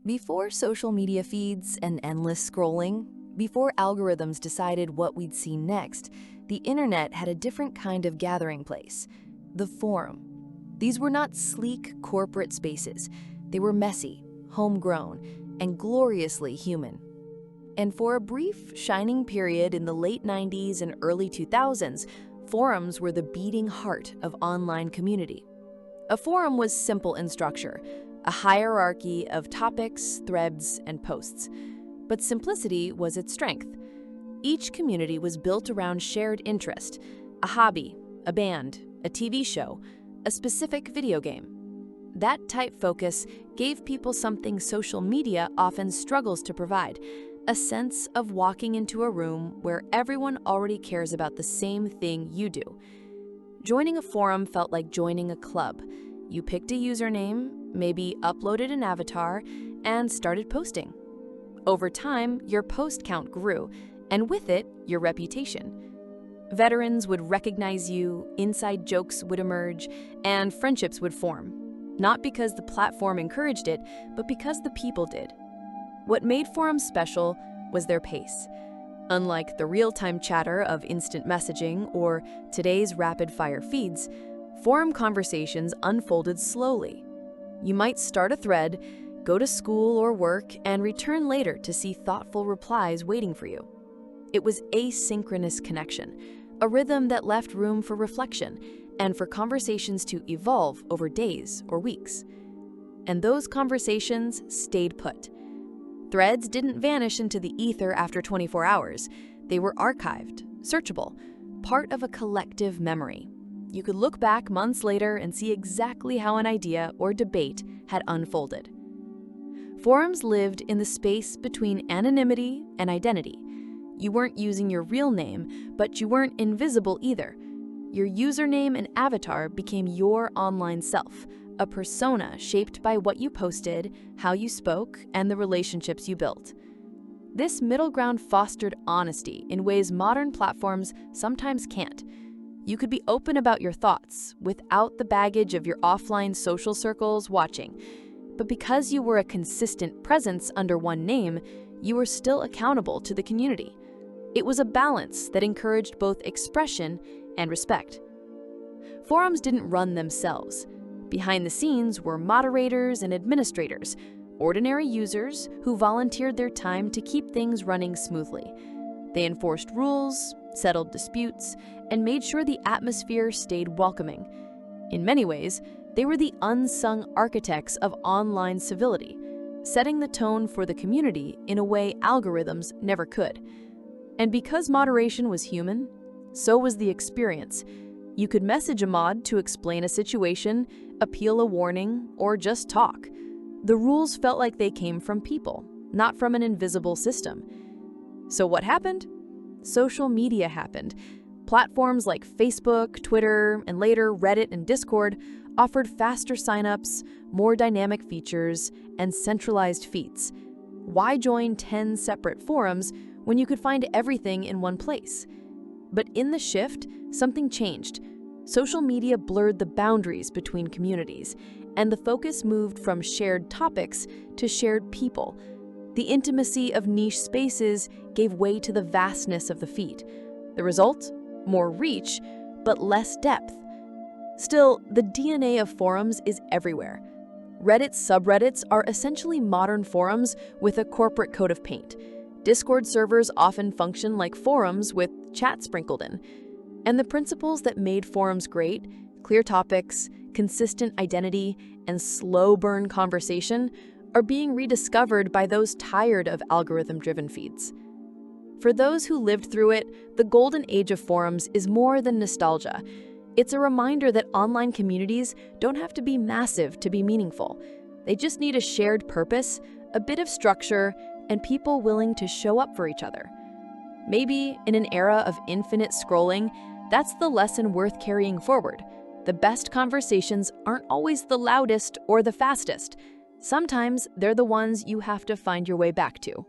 Before social media feeds and endless scrolling, before algorithms decided what we'd see next, the internet had a different kind of gathering place, the forum. These were not sleek corporate spaces. They were messy, homegrown, and gloriously human. And for a brief, shining period in the late 90s and early 2000s, forums were the beating heart of online community. A forum was simple in structure, a hierarchy of topics, threads, and posts. But simplicity was its strength. Each community was built around shared interest, a hobby, a band, a TV show, a specific video game. That tight focus gave people something social media often struggles to provide, a sense of walking into a room where everyone already cares about the same thing you do. Joining a forum felt like joining a club. You picked a username, maybe uploaded an avatar, and started posting. Over time, your post count grew, and with it, your reputation. Veterans would recognize you, inside jokes would emerge, and friendships would form. Not because the platform encouraged it, but because the people did. What made forums special was their pace. Unlike the real-time chatter of instant messaging or today's rapid-fire feeds, forum conversations unfolded slowly. You might start a thread, go to school or work, and return later to see thoughtful replies waiting for you. It was asynchronous connection, a rhythm that left room for reflection and for conversations to evolve over days or weeks. And those conversations stayed put. Threads didn't vanish into the ether after 24 hours. They were archived, searchable, part of a collective memory. You could look back months later and see exactly how an idea or debate had unfolded. Forums lived in the space between anonymity and identity. You weren't using your real name, but you weren't invisible either. Your username and avatar became your online self, a persona shaped by what you posted, how you spoke, and the relationships you built. This middle ground fostered honesty in ways modern platforms sometimes can't. You could be open about your thoughts without the baggage of your offline social circles watching. But because you were a consistent presence under one name, you were still accountable to the community. It was a balance that encouraged both expression and respect. Forums didn't run themselves. Behind the scenes were moderators and administrators, ordinary users who volunteered their time to keep things running smoothly. They enforced rules, settled disputes, and made sure the atmosphere stayed welcoming. In many ways, they were the unsung architects of online civility, setting the tone for the community in a way algorithms never could. And because moderation was human, so was the experience. You could message a mod to explain a situation, appeal a warning, or just talk. The rules felt like they came from people, not from an invisible system. So what happened? Social media happened. Platforms like Facebook, Twitter, and later Reddit and Discord offered faster signups, more dynamic features, and centralized feeds. Why join 10 separate forums when you could find everything in one place? But in the shift, something changed. Social media blurred the boundaries between communities, and the focus moved from shared topics to shared people. The intimacy of niche spaces gave way to the vastness of the feed. The result? More reach, but less depth. Still, the DNA of forums is everywhere. Reddit's subreddits are essentially modern forums with a corporate coat of paint. Discord servers often function like forums with chat sprinkled in. And the principles that made forums great, clear topics, consistent identity, and slow burn conversation, are being rediscovered by those tired of algorithm-driven feeds. For those who lived through it, the golden age of forums is more than nostalgia. It's a reminder that online communities don't have to be massive to be meaningful. They just need a shared purpose, a bit of structure, and people willing to show up for each other. Maybe in an era of infinite scrolling, that's the lesson worth carrying forward. The best conversations aren't always the loudest or the fastest. Sometimes they're the ones you have to find your way back to.